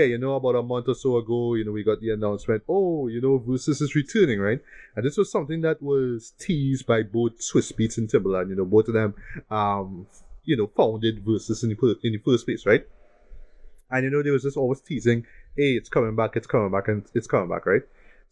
yeah, about a month or so ago, we got the announcement, oh, Verzuz is returning, right? And this was something that was teased by both Swiss Beats and Timbaland. Both of them, founded Verzuz in the first place, right? And there was just always teasing, hey, it's coming back, and it's coming back, right?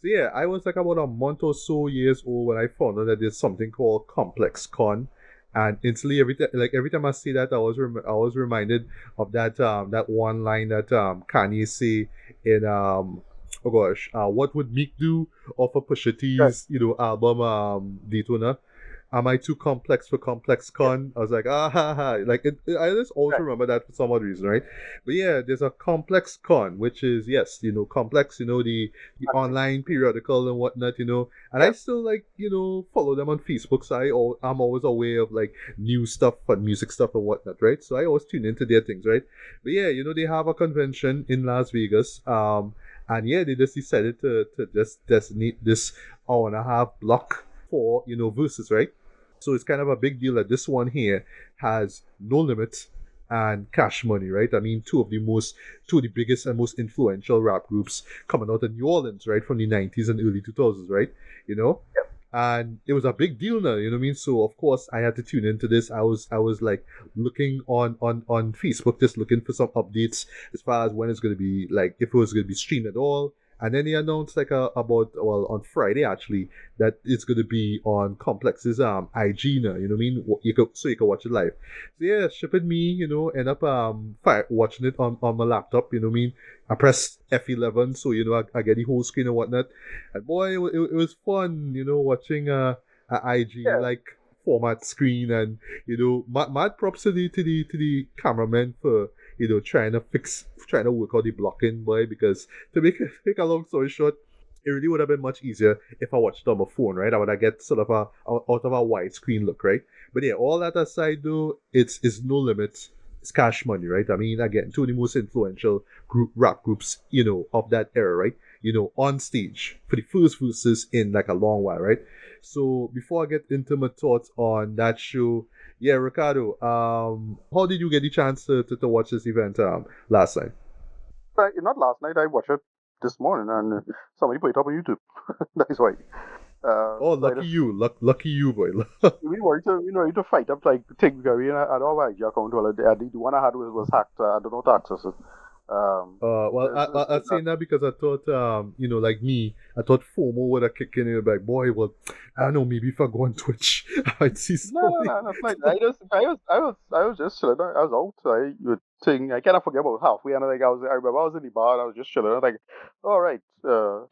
So yeah, I was like about a month or so years old when I found out that there's something called Complex Con, and instantly every time I see that, I was reminded of that one line that Kanye say in oh gosh, what would Meek do off of Pusha Right. T's album Daytona? Am I too complex for Complex Yeah. Con? I was like, ah ha ha. Like, I just always Right. remember that for some odd reason, right? But yeah, there's a Complex Con, which is, yes, Complex, the Exactly. online periodical and whatnot, and I Yeah. still, like, follow them on Facebook, so I'm always aware of, like, new stuff and music stuff and whatnot, right? So I always tune into their things, right? But yeah, they have a convention in Las Vegas, and yeah, they just decided to just designate this hour and a half block for, Versus, right? So it's kind of a big deal that this one here has No Limit and Cash Money, right? I mean, two of the biggest and most influential rap groups coming out of New Orleans, right, from the 90s and early 2000s, right? You know, and it was a big deal now, you know what I mean? So of course I had to tune into this. I was like looking on Facebook, just looking for some updates as far as when it's going to be, like, if it was going to be streamed at all. And then they announced, like, about, well, on Friday actually, that it's going to be on Complex's IG now, you know what I mean? So you can watch it live. So yeah, shipping me, end up watching it on my laptop, you know what I mean? I press F11, so I get the whole screen and whatnot. And boy, it was fun, watching a IG Yeah. like format screen, and mad props to the cameraman for trying to work out the blocking, boy. Because to make a long story short, it really would have been much easier if I watched it on my phone, right? I would have get sort of out of a widescreen look, right? But yeah, all that aside, though, it's No Limit. It's Cash Money, right? I mean, again, two of the most influential rap groups, of that era, right? On stage for the first verses in like a long while, right? So before I get into my thoughts on that show, yeah, Ricardo, how did you get the chance to watch this event last night? Not last night. I watched it this morning, and somebody put it up on YouTube. That is why. Oh, So I lucky just you, lucky you, boy. we worried to fight up like take Gary and I don't like your account. Well, the one I had was hacked. I don't know how to access it. Well, I That, saying that because I thought, like me, I thought FOMO would have kicked in. Like, boy, well, I don't know, maybe if I go on Twitch, I might see something. no, that's like I was just chilling. I was out. I would think I kind of forget about halfway, and I remember I was in the bar and I was just chilling. I was like, all right,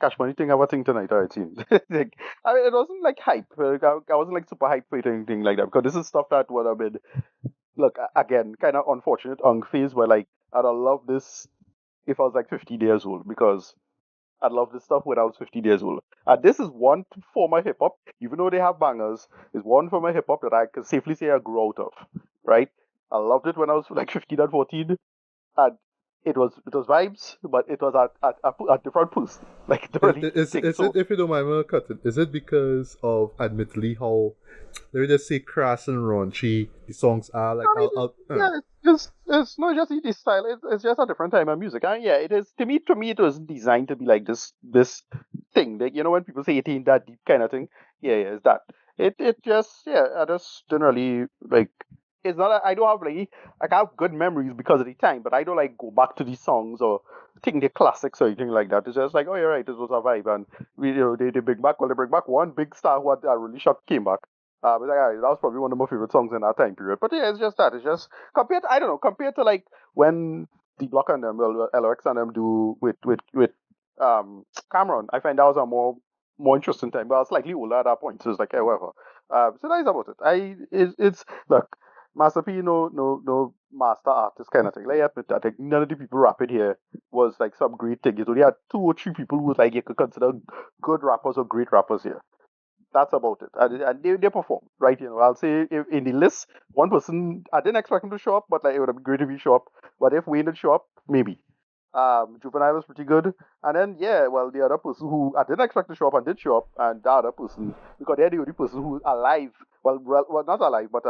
cash money thing. I have a thing tonight. All right, team. Like, it wasn't like hype. I wasn't like super hype for it or anything like that because this is stuff that would have been look again kind of unfortunate on phase where like I'd have loved this if I was like 50 years old because I love this stuff when I was 15 years old. And this is one form of hip hop, even though they have bangers, is one form of hip hop that I can safely say I grew out of. Right? I loved it when I was like 15 and 14, and it was vibes, but it was a different person. Like literally thing. Is it, So if you don't mind me cutting, is it because of, admittedly, how, let me just say, crass and raunchy the songs are? Like, I mean, yeah, it's not just the style. It's just a different time of music. And yeah, it is to me it was designed to be like this thing. Like when people say it ain't that deep kind of thing. Yeah, yeah, it's that. It just yeah. I just didn't really like. It's not. I don't have like I have good memories because of the time, but I don't like go back to these songs or think they're classics or anything like that. It's just like, oh, you're right, this was a vibe, and they bring back they bring back one big star who I really shocked came back. But like, that was probably one of my favorite songs in that time period. But yeah, it's just that. It's just I don't know, compared to like when the Block and them, well, LOX and them do with Cameron. I find that was a more interesting time. But I was slightly older at that point, so it's like, hey, whatever. So that's about it. It's look, Master P, no master artist kind of thing. Like, I admit that. Like, none of the people rapping here was like some great thing. You only had two or three people who was like you could consider good rappers or great rappers here. That's about it. And they perform, right? I'll say if in the list, one person, I didn't expect him to show up, but like it would have been great if he show up. But if Wayne did show up, maybe. Juvenile was pretty good. And then, yeah, well, the other person who I didn't expect to show up and did show up, and the other person, because they're the only person who's alive, well not alive, but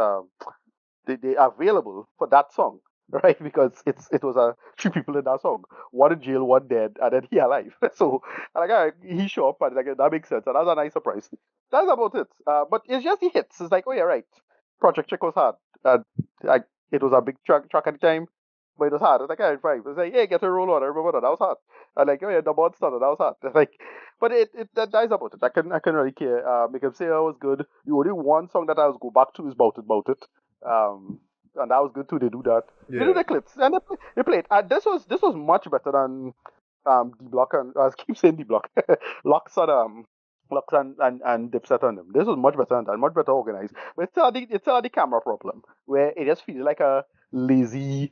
they are available for that song. right? Because it was three people in that song, one in jail, one dead, and then he alive. So like he show up and like that makes sense, and that's a nice surprise. That's about it. But it's just the hits. It's like, oh yeah, right. Project Chick was hard, and like it was a big track at the time. But it was hard. It's like, I vibe. It's like, hey, get a roll on. I remember that. That was hard. And like, oh yeah, the monster. That was hard. Like, but that is about it. I can really care. Make him say I was good. The only one song that I was go back to is Bout It. Um, and that was good too. They do that. They do Yeah. the clips and they play it. And this was much better than D Block and I keep saying D Block, Locks and Dipset on them. This was much better than that, much better organized. But it's still the camera problem where it just feels like a lazy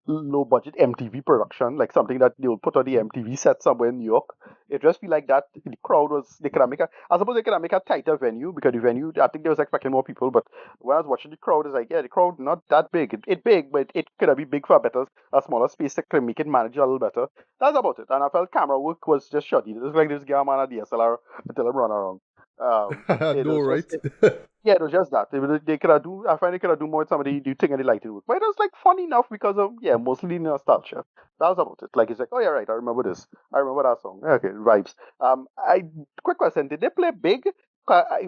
low budget MTV production, like something that they would put on the MTV set somewhere in New York. It just feel like that the crowd was they could have make a I suppose they could have make a tighter venue because the venue I think they was expecting more people, but when I was watching the crowd it's like yeah the crowd not that big. It big but it could have been big for a smaller space that could make it manage a little better. That's about it. And I felt camera work was just shoddy. It was like this guy man a DSLR until him run around. It No, was right? just yeah, it was just that. They could have do. I find they could have do more with some of the thing and the lighting work. But it was like fun enough because of yeah, mostly nostalgia. That was about it. Like it's like, oh yeah, right. I remember this. I remember that song. Okay, vibes. I quick question. Did they play Big?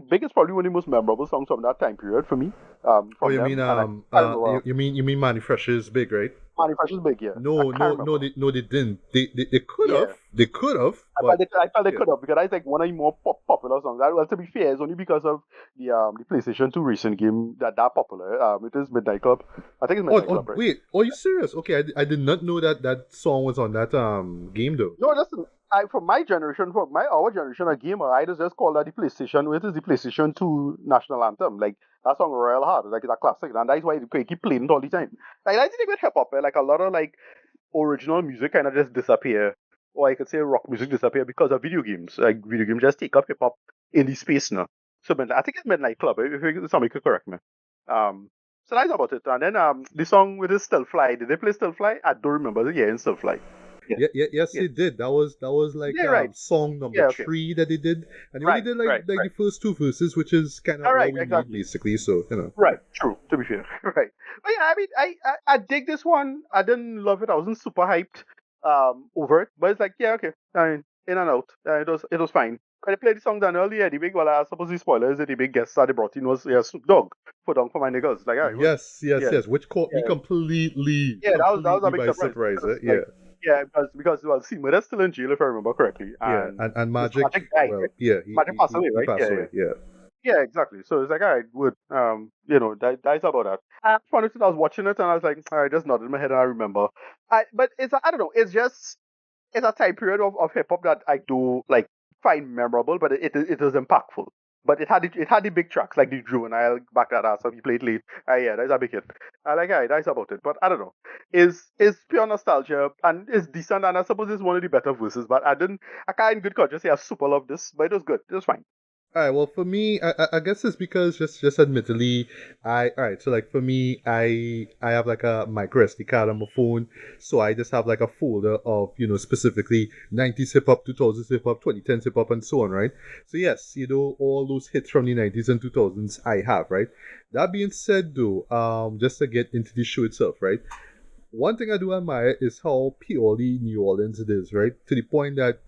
Big is probably one of the most memorable songs from that time period for me. Oh, From you mean them, and I remember you mean Manufacturer's Big, right? Manufacture's Big. Yeah, I No, can't no, no, remember. they didn't. They could have, Yeah. but I felt they yeah. could have because that's like one of the more popular songs. Well, to be fair, it's only because of the PlayStation 2 recent game that popular. It is Midnight Club. I think it's Oh, Midnight oh, Club, right? wait. Are you serious? Okay, I did not know that that song was on that game though. No, listen. For my generation, for my our generation of gamer, I just call that the PlayStation. It is the PlayStation 2 national anthem. Like that song, Royal Heart, like it's a classic, and that's why they keep playing it all the time. Like I think with hip hop, like a lot of like original music kind of just disappear, or I could say rock music disappear because of video games. Like video games just take up hip hop in the space now. So I think it's Midnight Club. If somebody could correct me. So that's about it. And then the song with the Still Fly. Did they play Still Fly? I don't remember. Yeah, in Still Fly. Yeah, Yeah, yeah, yes, yeah, they did. That was like yeah. Right. song number Yeah. Okay. 3 that they did, and they only Right. did Right. like Right. the first two verses, which is kind of All all right. we need Exactly. basically. So Right. True. To be fair. Right. But yeah, I mean, I dig this one. I didn't love it. I wasn't super hyped over it, but it's like yeah, okay. I mean, in and out. It was fine. When I played the song done earlier, the big well, I suppose the spoilers, the big guest that they brought in was Snoop Dogg. Put on for my niggas. Like, all right, good. yes, yes, Yeah, yes, which caught me yeah, completely, yeah. That was a completely big by surprise surprise. because Yeah, like yeah because well, see, Murder's still in jail if I remember correctly, yeah, and and this Magic, Magic died, well, right? yeah, Magic passed away, he right? passed Yeah, away. yeah. Yeah. Yeah, exactly. So it's like, all right, would that's about that. Funny thing, I was watching it and I was like, all right, just nodded my head and I remember. But I don't know, it's a time period of hip hop that I do like find memorable, but it is impactful. But it had the big tracks like the Drew and I'll back that ass up. He played late. Yeah, that's a big hit. I like it. That's about it. But I don't know. Is pure nostalgia and it's decent and I suppose it's one of the better verses. But I can't in good conscience say I super love this, but it was good. It was fine. All right. Well, for me, I guess it's because just admittedly, all right. So like for me, I have like a micro SD card on my phone, so I just have like a folder of specifically 90s hip hop, 2000s hip hop, 2010s hip hop, and so on, right? So yes, all those hits from the 90s and 2000s I have, right? That being said, though, just to get into the show itself, right? One thing I do admire is how purely New Orleans it is, right? To the point that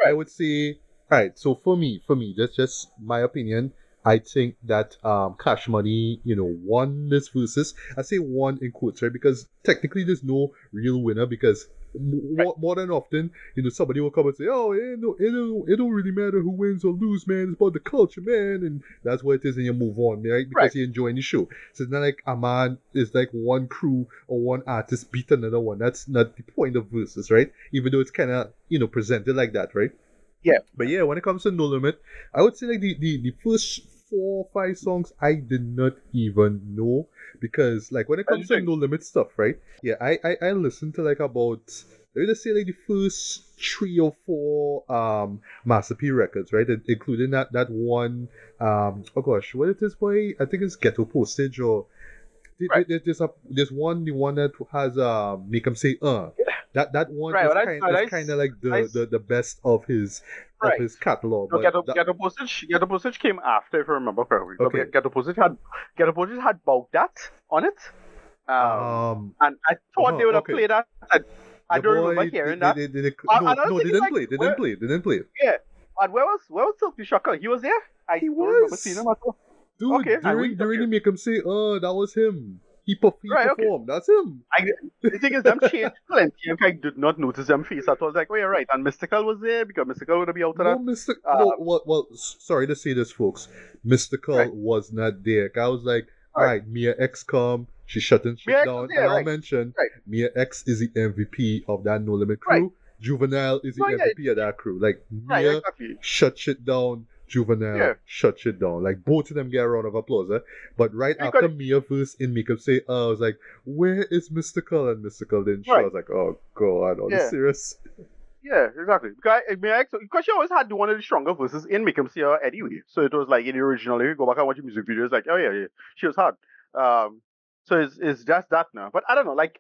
I Right. would say, all right. So for me, that's just my opinion. I think that Cash Money, won this versus. I say won in quotes, right? Because technically there's no real winner because Right. more than often, somebody will come and say, "Oh, it don't really matter who wins or lose, man. It's about the culture, man." And that's what it is, and you move on, right? Right. Because you're enjoying the show. So it's not like a man is like one crew or one artist beat another one. That's not the point of versus, right? Even though it's kind of presented like that, right? Yeah. But yeah, when it comes to No Limit, I would say like the first 4 or 5 songs I did not even know because like when it That's comes the to thing. No Limit stuff, right? Yeah, I listened to like about let me just say like the first 3 or 4 Master P records, right? Including that one oh gosh, what is this boy? I think it's Ghetto Postage or Right. there's one the one that has make him say that one Right. is Well, kind of like the best of right. his catalog, No, but that Ghetto Postage came after, if I remember correctly. But okay. Ghetto Postage had Bout That on it. And I thought they would have Okay. played that. I The don't remember boy, hearing that. no, And I was no, they thinking didn't like, play. They didn't where, play. They didn't play. yeah. And where was Silky Shocker? He was there. I He don't remember seeing was. him at all. Okay, Dude, and they really make him say, "Oh, that was him. He right, okay. performed. That's him." The thing is, them changed plenty. I did not notice them face at all. I was like, oh, you're right. And Mystical was there because Mystical would be out of No, that. Mister. Uh, No, sorry to say this, folks. right, Mystical was not there. I was like, all right. right, Mia X come. She shutting shit Mia X was down, and there, I'll right, mention right, Mia X is the MVP of that No Limit right. crew. Juvenile is the No, yeah, MVP of that crew. Like right, Mia exactly. shut shit down. Juvenile Yeah, shut shit down. Like both of them get a round of applause. But right because after Mia verse in Makeup say, I was like, where is Mystical? And Mystical didn't show. I right, was like, oh god, are you yeah, serious? yeah, exactly. Because she always had one of the stronger verses in Make 'Em See Her anyway. So it was like in the original. If you go back and watch the music video, it's like, oh yeah, yeah, she was hard. So it's just that now. But I don't know, like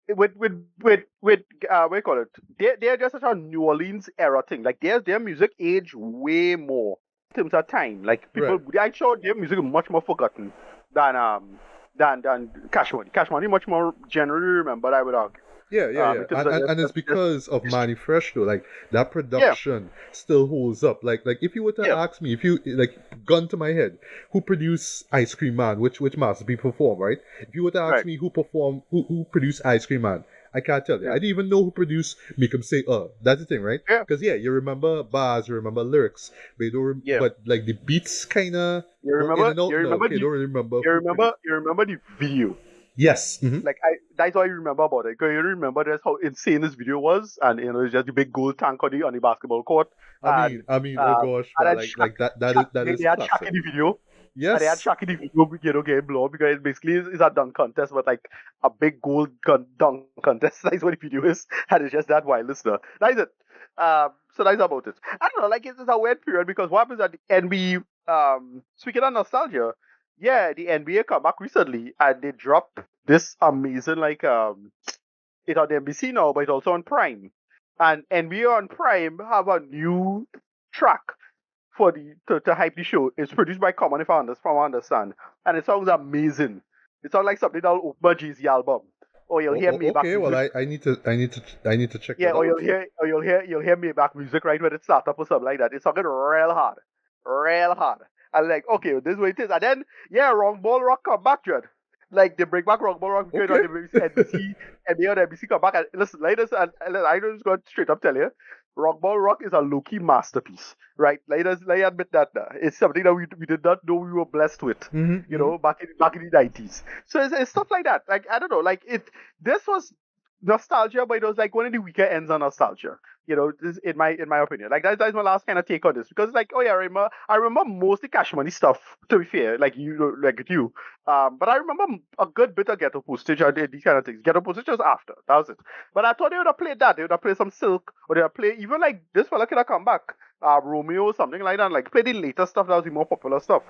with what do you call it? They're just such a New Orleans era thing. Like their music age way more in terms of time. Like Right. I'm sure their music is much more forgotten than than Cash Money. Cash Money much more generally remembered, I would argue. Yeah, In terms of and it's because of Manny Fresh though. Like that yeah, production still holds up. Like if you were to yeah, ask me, if you like gun to my head, who produced Ice Cream Man, which Master P performed, right? If you were to ask right, me who produced Ice Cream Man, I can't tell you. I yeah, didn't even know who produced Make 'Em Say That's the thing, right? yeah, Because yeah, you remember bars, you remember lyrics, but you don't. yeah. But like the beats, kinda You were in remember? and out. You No, remember okay, the? don't really remember You who remember? produced. You remember the video? Yes. Mm-hmm. Like that's all you remember about it. Cause you remember just how insane this video was, and it's just the big gold tank on the basketball court, and I mean, oh gosh, and man, then like that they is had Shaq classic. in the video, and they had Yes. Shaq in the video, getting blown because it basically is a dunk contest, but like a big gold dunk contest. That's what the video is, and it's just that wild listener. That's it. So that's about it. I don't know, like it's a weird period because what happens at the NBA, speaking of nostalgia, yeah, the NBA come back recently and they dropped this amazing it's on NBC now, but it's also on Prime. And NBA on Prime have a new track for to hype the show. It's produced by Common, if I understand, and it sounds amazing. It sounds like something that'll open a Jay-Z album, or you'll hear Maybach Okay. Well, music. I need to check Yeah, that out. you'll hear Maybach music right when it starts up or something like that. It's talking real hard. And like, okay, this is what it is. And then yeah, Wrong Ball Rock come back, Judd. Like they bring back Wrong Ball Rock because Okay. on the NBC and they on NBC come back and listen, ladies and I just got straight up tell you, Rock Ball Rock is a low-key masterpiece, right? Let me admit that now. It's something that we did not know we were blessed with, Mm-hmm. back in the 90s. So it's stuff like that. Like I don't know, like this was nostalgia, but it was like one of the weaker ends of nostalgia. This, in my opinion, like that's my last kind of take on this because like, oh yeah, I remember mostly Cash Money stuff. To be fair, like like with you, but I remember a good bit of Ghetto Postage and these kind of things. Ghetto Postage was after, that was it. But I thought they would have played that. They would have played some Silk, or they would have played even like this fella could have come back, Romeo, something like that. Like play the later stuff that was the more popular stuff.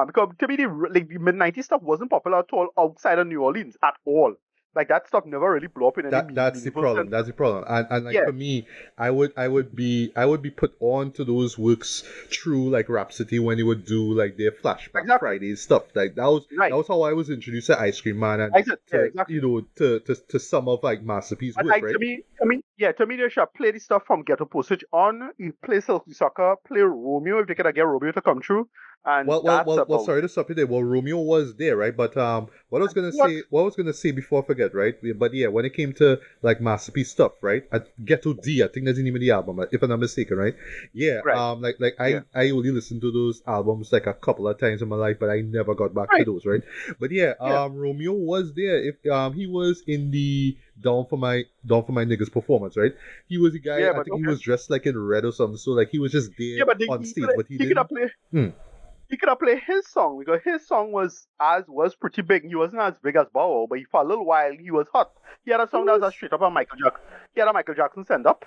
Because to me, the mid '90s stuff wasn't popular at all outside of New Orleans at all. Like that stuff never really blew up in any That's the meaningful problem. sense. That's the problem. And like Yeah, for me, I would be put on to those works through like Rhapsody when they would do like their flashback exactly. Fridays stuff. Like that Right. was how I was introduced to Ice Cream Man and I said, yeah, to exactly. to some of like Masterpiece But work, like right? to me, they should play the stuff from Ghetto Postage on. You play Silky Soccer, play Romeo if they can get Romeo to come through, and that's Well. about Sorry to stop you there. Well, Romeo was there, right? But what. what I was gonna say before I forget, right? But yeah, when it came to like masterpiece stuff, right? At Ghetto D, I think that's the name of the album, if I'm not mistaken, right? Yeah. Right. Like Yeah. I only listened to those albums like a couple of times in my life, but I never got back to Right. those, right? But yeah, Yeah. Romeo was there. If he was in the Down for My Niggas performance, right? He was the guy. Yeah. I But think he okay. was dressed like in red or something. So like he was just there Yeah, but on stage, but he he could have didn't. play. Hmm. He could have played his song because his song was pretty big. He wasn't as big as Bow Wow, but for a little while he was hot. He had a He song that was a was. straight up a Michael Jackson. He had a Michael Jackson send up.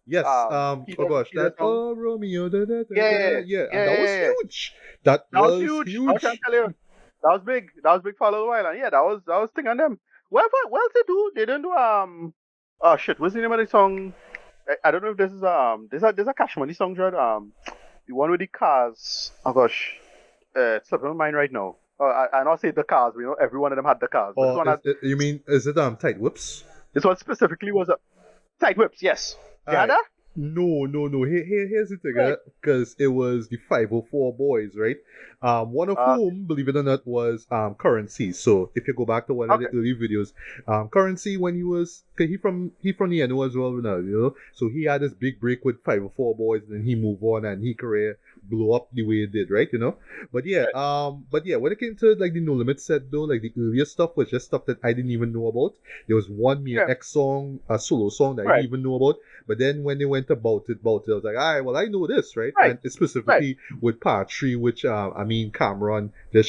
Yes. Oh gosh, He did a that song. Romeo, Yeah, yeah, yeah, yeah, and yeah, that was yeah, yeah. huge. That That was was huge. I can huge. tell you. That was big. That was big for a little while. And yeah, that was thing on them. What else they do? They didn't do oh shit, what's the name of the song? I don't know if this is there's a Cash Money song, Dread. The one with the cars. Oh gosh. It's slipping my mind right now. I not say the cars, you know, every one of them had the cars. But this Or one had, you mean is it tight whips? this one specifically was a tight whips. Yes, they had Alright. that. No. Here's the thing, Right. because it was the 504 boys, right? One of Uh, whom, believe it or not, was Currency. So if you go back to one of the okay. early videos, Currency when he was, cause he from the NO as well now, you know. So he had this big break with 504 boys, and then he moved on, and he career blew up the way it did, right? You know. Right. But yeah, when it came to like the No Limit set though, like the earlier stuff was just stuff that I didn't even know about. There was one Mia Yeah. X song, a solo song that I Right. didn't even know about. But then when they went about it, I was like, all right, well, I know this, right? Right. And it's specifically with part three, which Cameron, Yeah.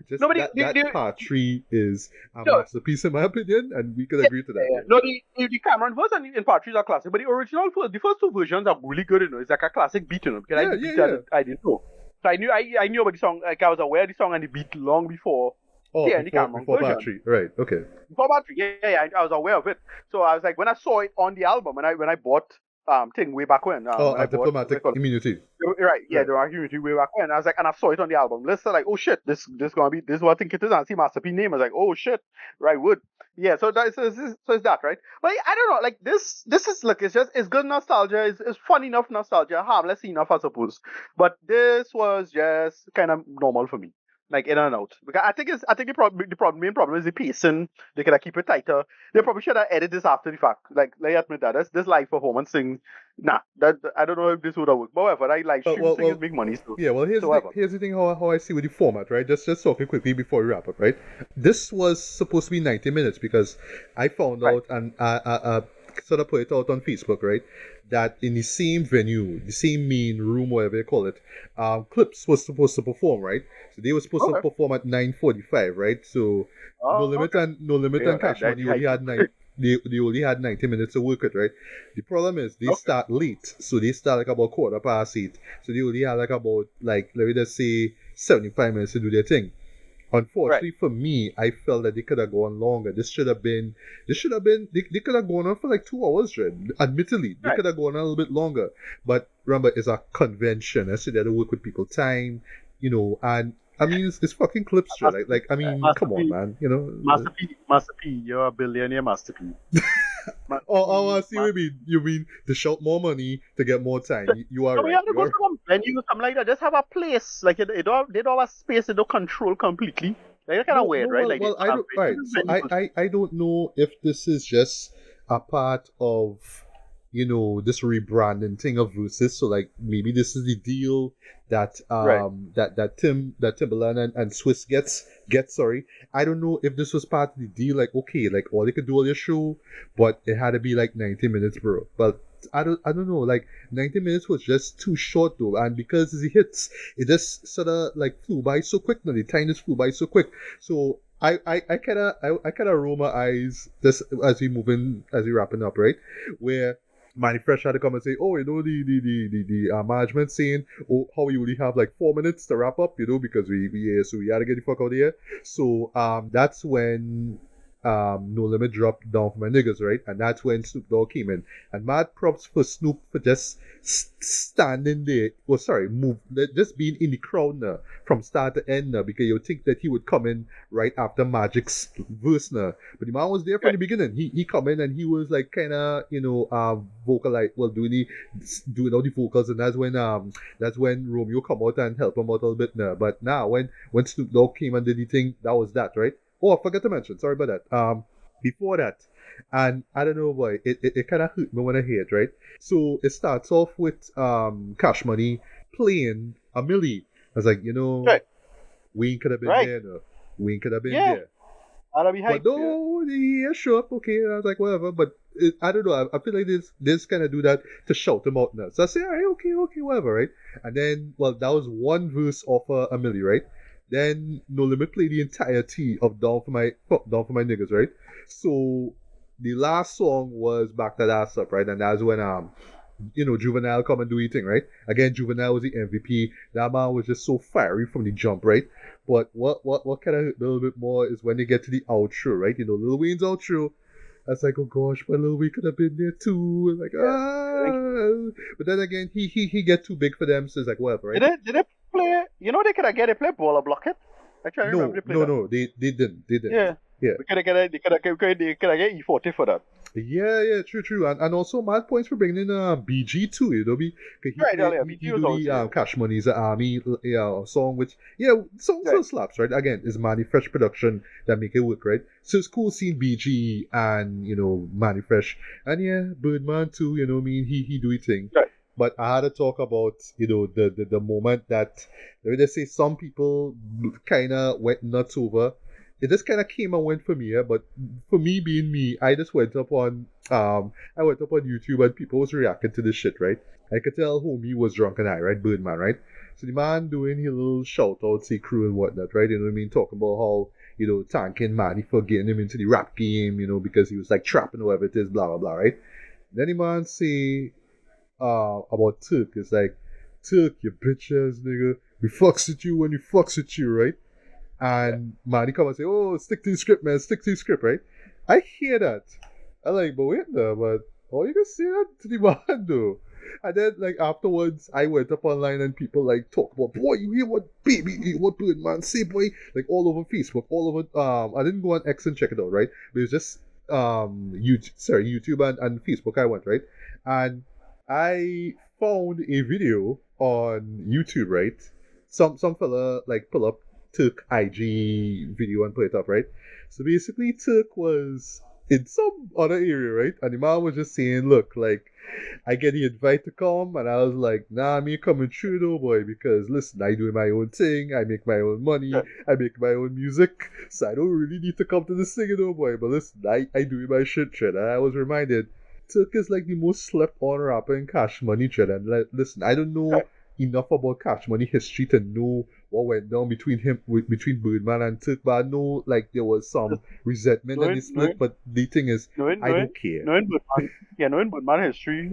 just Nobody. that part three is a No, masterpiece in my opinion, and we could yeah, agree to that, yeah. right? No, the Cameron version in part 3 are classic, but the original first, the first two versions are really good, you know. It's like a classic beat, you know, because Yeah, the yeah, beat yeah. I didn't know. So I knew about the song, like I was aware of the song and the beat long before Oh, hearing the Cameron before part version. three, right? Okay. Before part 3, I was aware of it. So I was like, when I saw it on the album, when I bought thing way back when Oh, when I a bought, what do you diplomatic call it? immunity, Right, yeah, right? the argument way back when. I was like, and I saw it on the album list. So like, oh shit, this gonna be, this is what I think it is. And I see Master P name. I was like, oh shit, right, wood. Yeah, so it's that, right? But I don't know, like this is, look, it's good nostalgia. It's fun enough nostalgia, harmless enough, I suppose. But this was just kind of normal for me, like in and out. Because I think the main problem is the pacing. They could have keep it tighter. They probably should have edited this after the fact. Like, let me admit that this live performance thing. Nah, that I don't know if this would have worked. But whatever, I like Well, stream well, singers well, make money, so yeah. Well, so whatever. here's the thing how I see with the format, right? Just talking quickly before we wrap up, right? This was supposed to be 90 minutes because I found Right. out and sort of put it out on Facebook, right? That in the same venue, the same main room, whatever you call it, Clips was supposed to perform, right? So they were supposed to Okay. perform at 9:45, right? So Oh, okay. No Limit Yeah, and Cash I Money only hype. had they only had 90 minutes to work it, right? The problem is they Okay. start late, so they start like about 8:15. So they only had like about like let me just say 75 minutes to do their thing. Right. Unfortunately for me, I felt that they could have gone longer. They could have gone on for like 2 hours, right? Admittedly, they Right. could have gone on a little bit longer. But remember, it's a convention. I said they had to work with people time, and I mean, it's fucking clips, right? Master P. I mean, Master come on, P. man, Master P. You're a billionaire, Master P. Master Oh, I P. see what you mean. You mean to shout more money to get more time. You are So we right. have to You go are to some venue, something like that. Just have a place. Like they don't have a space they don't control completely. Like, that's kind of No, no. weird, right? Well, Like they well, I have don't. Right. So venues. I don't know if this is just a part of, this rebranding thing of Versus. So like maybe this is the deal that Right. that Timberland and Swiss gets. Sorry, I don't know if this was part of the deal. Like okay, like all they could do on their show, but it had to be like 90 minutes, bro. But I don't know. Like 90 minutes was just too short though, and because it's the hits, it just sort of like flew by so quick. Now the time just flew by so quick. So I kind of roll my eyes just as we wrapping up, right? Where Manny Fresh had to come and say, oh, the management saying, oh, how you only have like 4 minutes to wrap up, because we had to get the fuck out of here. So that's when No Limit dropped down for my niggas, right? And that's when Snoop Dogg came in. And mad props for Snoop for just standing there. Well, sorry, just being in the crowd now from start to end now, because you think that he would come in right after Magic's verse now. But the man was there from Right. the beginning. He come in and he was like kind of vocalize, well, doing all the vocals, and that's when Romeo come out and help him out a little bit now. But now when Snoop Dogg came and did the thing, that was that, right? Oh, I forgot to mention. Sorry about that. Before that, and I don't know why it kind of hurt me when I hear it, right? So it starts off with Cash Money playing a Millie. I was like, Right. Wayne could have been Right. there, no. Wayne could have been Yeah. there. I'll be But hyped. Yeah. no, yeah, sure, okay. I was like, whatever. But I don't know. I feel like this kind of do that to shout him out now. So I say, all right, okay, whatever, right? And then, well, that was one verse of a Millie, right? Then No Limit played the entirety of Down for My Niggas, right? So the last song was Back That Ass Up, right? And that's when Juvenile come and do his thing, right? Again, Juvenile was the MVP. That man was just so fiery from the jump, right? But what kind of a little bit more is when they get to the outro, right? Lil Wayne's outro. I was like, oh gosh, but Lil Wayne could have been there too. Like, but then again, he get too big for them, so it's like whatever, right? Did they play? You know they could have get they play Baller Block It. I try to remember they played that. No. They didn't. They didn't. Yeah. Yeah. They could have get E40 for that. Yeah, true. And also mad points for bringing in BG too, you know, cause he Right, play earlier. he BT was do the also here. Cash Money's Army song, which song Right. still slaps, right? Again, it's Manny Fresh production that make it work, right? So it's cool seeing BG and Manny Fresh and Birdman too, you know what I mean? He do his thing. Right. But I had to talk about, the moment that let me just say some people kinda went nuts over. It just kind of came and went for me, yeah. But for me being me, I just went up on YouTube and people was reacting to this shit, right? I could tell homie was drunk and high, right? Birdman, right? So the man doing his little shout outs, he crew and whatnot, right? You know what I mean? Talking about how thanking Manny for getting him into the rap game, because he was like trapping whoever it is, blah blah blah, right? Then the man say about Turk, it's like Turk, you bitch ass nigga, we fucks with you when we fucks with you, right? And Manny come and say, "Oh, stick to the script, man. Stick to the script, right?" I hear that. I'm like, but wait no, but how you gonna say that to the man though? And then like afterwards, I went up online and people like talk about, boy, you hear what Birdman say, boy? Like all over Facebook, all over. I didn't go on X and check it out, right? But it was just YouTube and Facebook. I went right, and I found a video on YouTube, right? Some fella like pull up Turk IG video and put it up, right? So basically, Turk was in some other area, right? And the man was just saying, look, like, I get the invite to come, and I was like, nah, me coming through though, boy, because listen, I do my own thing, I make my own money, I make my own music, so I don't really need to come to this thing, though, boy. But listen, I do my shit. And I was reminded, Turk is like the most slept on rapper in Cash Money, and listen, I don't know enough about Cash Money history to know what went down between Birdman and Turk, but I know like there was some resentment and they split. But the thing is, I don't care. Knowing Birdman history,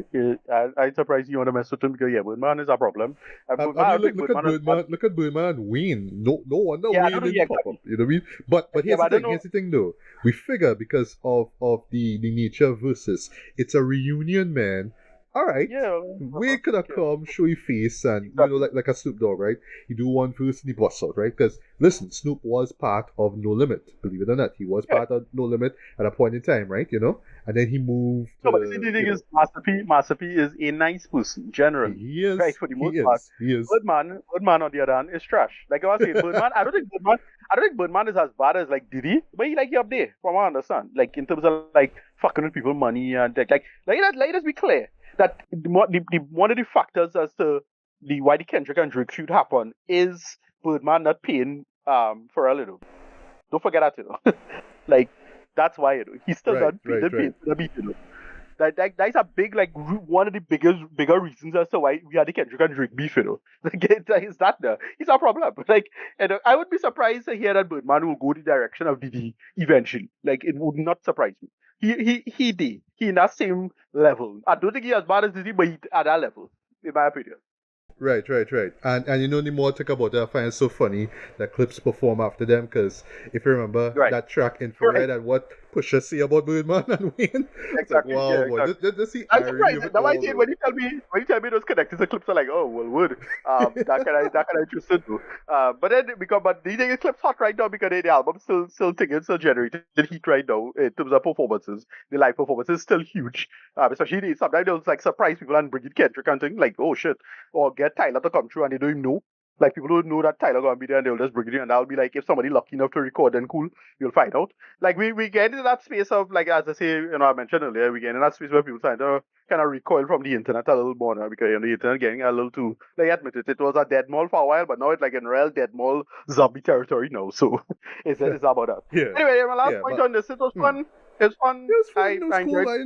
I'm surprised you want to mess with him because Birdman is a problem. I mean, look at Birdman and Wayne. No wonder Wayne didn't pop up. You know what I mean? But here's the thing though. We figure because of the nature of Verzuz, it's a reunion, man. All right. Yeah. We could have come, show your face, and like a Snoop Dogg, right? You do one verse and he busts out, right? Because listen, Snoop was part of No Limit, believe it or not. He was part of No Limit at a point in time, right? And then he moved. No, but the thing is, Master P is a nice person, generally. He is. Right, for the most part. He is. Birdman on the other hand is trash. Like I was saying, Birdman. I don't think Birdman is as bad as like Diddy, but he up there, from what I understand. Like in terms of like fucking with people money and like let's be clear that one of the factors as to why the Kendrick and Drake should happen is Birdman not paying for a little. Don't forget that, like that's why he still not paying for the beat, That's a big one of the bigger reasons as to why we had the Kendrick and Drake beef, Like it's that there. It's a problem. Like, and I would be surprised to hear that Birdman will go the direction of Diddy eventually. Like it would not surprise me. He did. He in that same level. I don't think he as bad as Diddy, but he at that level, in my opinion. Right. And the more I talk about it, I find it so funny that Clips perform after them, because if you remember that track Infrared and what Pusha say about Birdman and Wayne, exactly. Like, wow, boy, this the I'm surprised. Now I when you tell me those connectors and Clips are like, oh well, would that kind of interested though. But the thing is, Clips hot right now because the album still generating heat right now in terms of performances. The live performance is still huge. Especially sometimes they'll like surprise people and bring in Kendrick and thing like, oh shit, or get Tyler to come through and they don't even know. Like people don't know that Tyler gonna be there and they'll just bring it in, and that'll be like if somebody lucky enough to record, then cool, you'll find out. Like we get into that space of like, as I say, I mentioned earlier, we get in that space where people trying to kind of recoil from the internet a little more now because the internet getting a little too, like, admit it was a dead mall for a while, but now it's like in real dead mall zombie territory now. So it's about that. Yeah. Anyway, my last point on this, it was fun. It was fun. It was fun. It was cool. I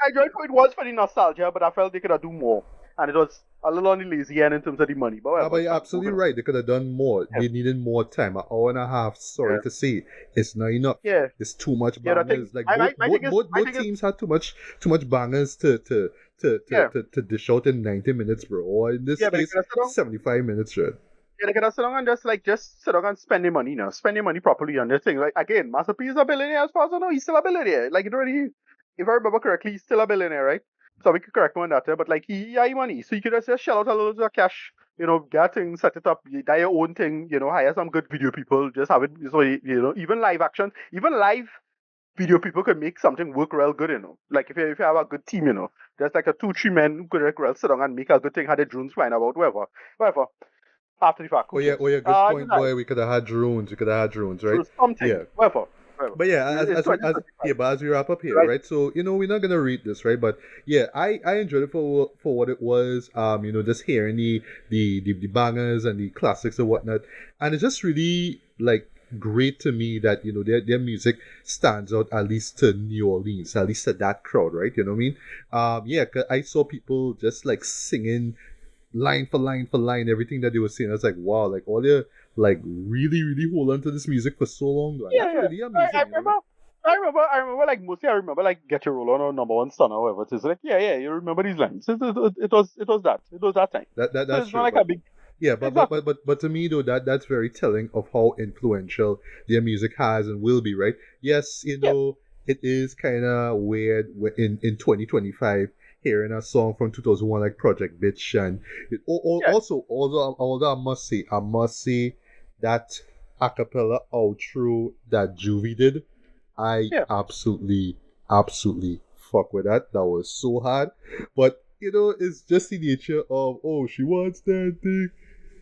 enjoyed how it was for the nostalgia, but I felt they could have do more. And it was a little on the lazy end in terms of the money. But you're absolutely right. They could have done more. Yeah. They needed more time. An hour and a half. Sorry to say, it's not enough. Yeah, it's too much bangers. Both teams had too much bangers to dish out in 90 minutes, bro. Or in this case, 75 minutes, right? Yeah, they could have sit down and just sit down and spend your money now. Spend your money properly on this thing. Like again, Master P is a billionaire as far as I know. He's still a billionaire. Like if I remember correctly, he's still a billionaire, right? So we could correct him on that, but like he money, so you could just shell out a little bit of cash, get things, set it up, you buy your own thing, hire some good video people, just have it so even live action, even live video people could make something work real good, Like if you have a good team, there's like a 2, 3 men who could like, real sit down and make a good thing, had the drones flying about, whatever. After the fact, who cares? Oh yeah, good Do point, that, boy. We could have had drones. We could have had drones, right? something, Yeah. whatever. But yeah, It's as we wrap up here, right? right? So we're not gonna read this, right? But yeah, I enjoyed it for what it was. Just hearing the bangers and the classics and whatnot, and it's just really like great to me that their music stands out at least to New Orleans, at least to that crowd, right? You know what I mean? Yeah, 'cause I saw people just like singing line for line for line everything that they were saying. I was like, wow, like all they like really really hold on to this music for so long, though, and Yeah, that's yeah. really I amazing. You know what I remember. mean? I remember, like mostly. I remember, like Get Your Roll On or Number One Stunner, or whatever it is. Like, yeah. You remember these lines? It was that time. So That's it's not true, like a but big. yeah, Exactly. but to me though, that's very telling of how influential their music has and will be, right? Yes, Yeah, it is kind of weird in 2025 hearing a song from 2001 like Project Bitch, and yeah, although I must say that acapella outro that Juvie did, I yeah, absolutely fuck with that. That was so hard. But it's just the nature of, oh, she wants that dick.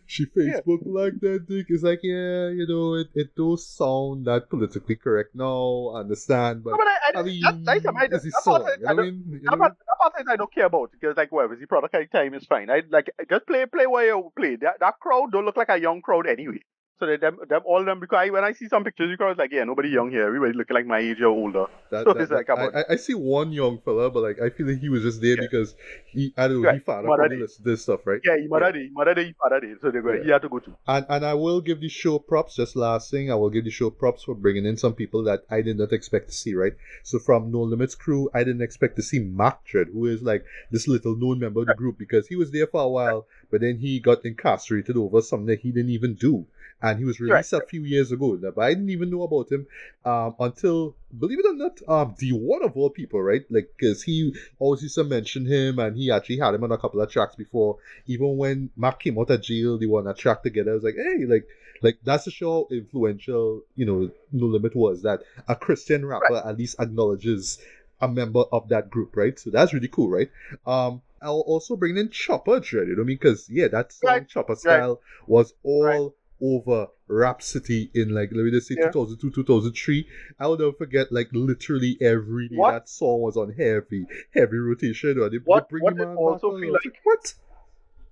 She yeah. Facebook like that dick. It's like, yeah, it does sound that politically correct now, I understand, No, but but I that's mean, it's a that part song, you I know what I don't. mean? That part I don't care about because like whatever the product at the time is fine. I like just play what you play. That crowd don't look like a young crowd anyway. So them all them because when I see some pictures, you crowd like yeah nobody young here. Everybody looking like my age or older. So it's like about I see one young fella, but like I feel like he was just there yeah because I don't know, he right. father Mother probably day. listened to this stuff, right? Yeah, Yeah. mother day, father day. So they go. Yeah. He had to go to. And I will give the show props. Just last thing, I will give the show props for bringing in some people that I did not expect to see. Right. So from No Limits crew, I didn't expect to see Mac Dread, who is like this little known member of the Right, group because he was there for a while, but then he got incarcerated over something that he didn't even do, and he was right, released a few years ago. But I didn't even know about him until, believe it or not, D1 of all people, right? Like because he always used to mention him, and he actually had him on a couple of tracks before even when Mac came out of jail, they were on a track together. I was like, hey, like that's to show how influential, No Limit was. That a Christian right, rapper at least acknowledges a member of that group, right? So that's really cool, right? I'll also bring in Chopper Dread, you know what I mean? Because yeah, that right, song Chopper right, Style was right. all over Rhapsody in like let me just say Yeah. 2002 2003. I'll never forget like literally every day What that song was on heavy rotation, or they what bring what the it man back also on. I feel was like like, what?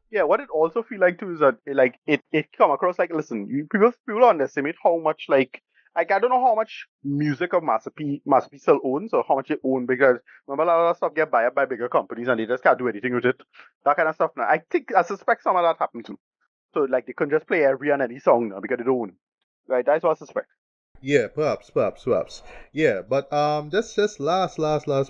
yeah, what it also feel like too is that like it come across like listen, people don't underestimate how much like I don't know how much music of Master P still owns or how much it own because remember a lot of stuff get buy up by bigger companies and they just can't do anything with it. That kind of stuff now. I suspect some of that happened too. So like they couldn't just play every and any song now because they don't own it. Right, that's what I suspect. Yeah, perhaps. Yeah, but just last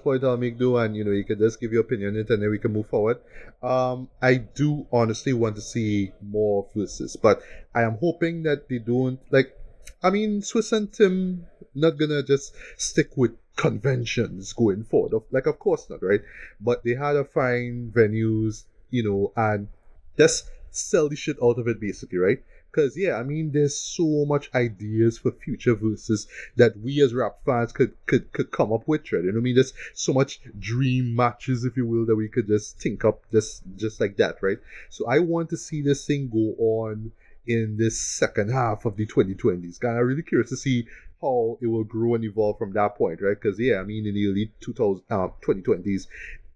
point I'll make do, and you can just give your opinion on it, and then we can move forward. I do honestly want to see more verses, but I am hoping that they don't like. I mean, Swiss and Tim not gonna just stick with conventions going forward. Of course not, right? But they had to find venues, and just sell the shit out of it, basically, right? Because yeah, I mean, there's so much ideas for future verses that we as rap fans could come up with, right? You know what I mean? There's so much dream matches, if you will, that we could just think up just like that, right? So I want to see this thing go on in this second half of the 2020s. Kind of really curious to see how it will grow and evolve from that point, right? Because yeah, I mean, in the early 2020s,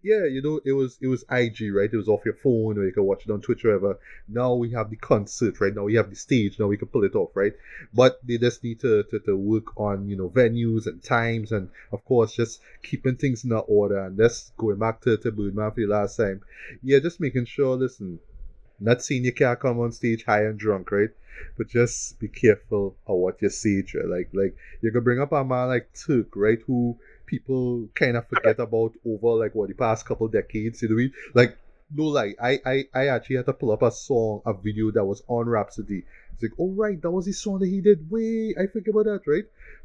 yeah, it was IG, right? It was off your phone, or you could watch it on Twitch or whatever. Now we have the concert, right? Now we have the stage. Now we can pull it off, right? But they just need to work on venues and times, and of course just keeping things in order. And that's going back to Birdman for the last time. Yeah, just making sure. Listen, not saying you can't come on stage high and drunk, right? But just be careful of what you say, Dre. Like you could bring up a man like Turk, right? Who people kind of forget about over like what the past couple decades, you know what I mean? Like no lie, I actually had to pull up a song, a video that was on Rhapsody It's like, oh right, that was the song that he did. Wait, I forget about that, right?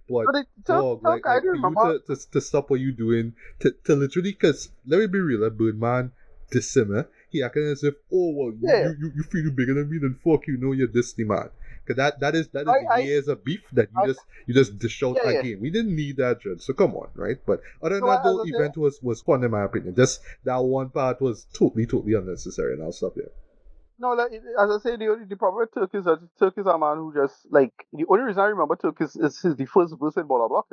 But But it took, dog, I like do for you remember. to stop what you doing to literally, cause let me be real, that Birdman diss him, he acting as if, oh well, Yeah, you feel bigger than me, then fuck you, know you're Disney man. Cause that is I, years of beef that I, you just dish out yeah, yeah. again. We didn't need that, Judge. So come on, right? But other than No, that, as though, I say, event was fun in my opinion. Just that one part was totally unnecessary, and I'll stop here. no, like, as I say, the problem with Turk is that Turk is a man who just like the only reason I remember Turk is his the first verse in Bola Block.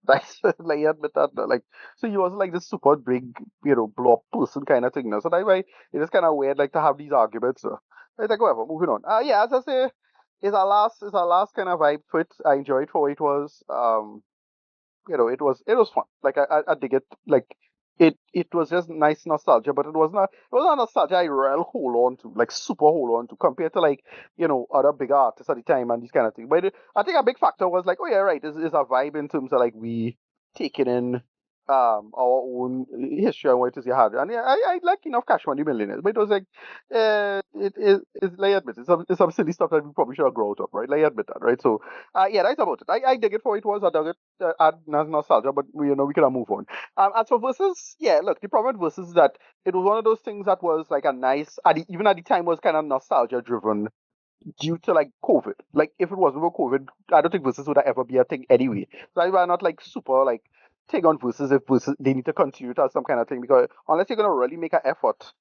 That's like he admit that like so he was like this super big blob person kind of thing. No? So that's why it is kind of weird like to have these arguments. It's like whatever, moving on. Yeah, as I say, it's our last kind of vibe to it. I enjoyed for what it was. It was fun. Like I dig it. Like it was just nice nostalgia, but it was not nostalgia I really hold on to, like super hold on to compared to like other bigger artists at the time and these kind of things. But I think a big factor was like, oh yeah, right, is a vibe in terms of like we taking in our own history and what it is you had. And yeah, I like enough Cash Money Millionaires, but it was like it's like I admit it's some silly stuff that we probably should have grown out of, right? Like I admit that, right? So yeah, that's about it. I dig it for what it was. I dug it. Add nostalgia, but we can move on. As for versus, yeah, look, the problem with versus is that it was one of those things that was like a nice, even at the time, was kind of nostalgia driven due to like COVID. Like if it wasn't for COVID, I don't think versus would ever be a thing anyway. So I were not like super like take on versus if versus they need to continue to have some kind of thing because unless you're gonna really make an effort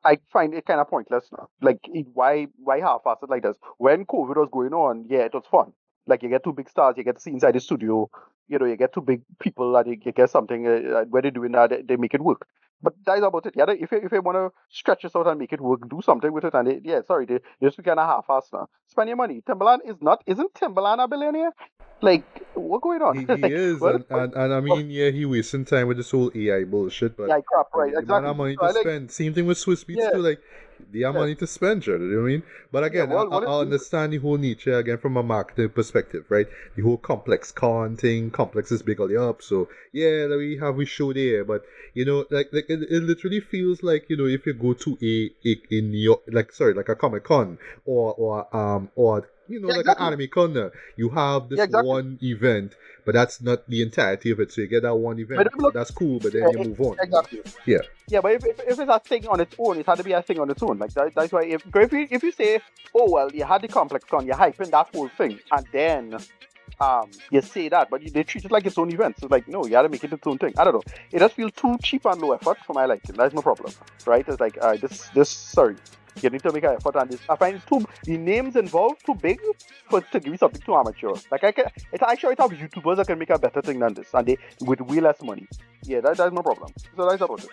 I find it kind of pointless now. Like, why half-ass it like this? When COVID was going on, yeah, it was fun. Like, you get two big stars, you get to see inside the studio, you get two big people, and you get something. When they're doing that, they make it work. But that's about it. Yeah, if you want to stretch this out and make it work, do something with it. And yeah, sorry, they just kind of half-ass now. Spend your money. Timbaland isn't Timbaland a billionaire? Like, what's going on? He Like, is, well, and I mean, yeah, he wasting time with this whole AI bullshit, but yeah, crap, right, again, the man have exactly. money So to I like, spend. Same thing with Swiss Beats yeah, too, like they have yeah, money to spend, you know what I mean? But yeah. again, Well, I understand the whole nature again from a marketing perspective, right? The whole complex con thing, complex is big all the up. So yeah, like we show there, but like it literally feels like if you go to a New York, like sorry, like a Comic Con or yeah, like an exactly. anime con, you have Yeah, this exactly. one event, but that's not the entirety of it. So you get that one But event, if you look, that's cool, but then yeah, you move on. exactly. Yeah. Yeah, but if it's a thing on its own, it had to be a thing on its own. Like that's why if you say, oh well, you had the complex con, you're hyping that whole thing, and then you say that, but they treat it like its own event. So like, no, you gotta make it its own thing. I don't know. It just feels too cheap and low effort for my liking. That's my problem, right? It's like, this, sorry, you need to make an effort, and this, I find it too. The names involved too big for to give you something too amateur. Like it's actually it have YouTubers that can make a better thing than this, and they with way less money. Yeah, that's my problem. So that's about it.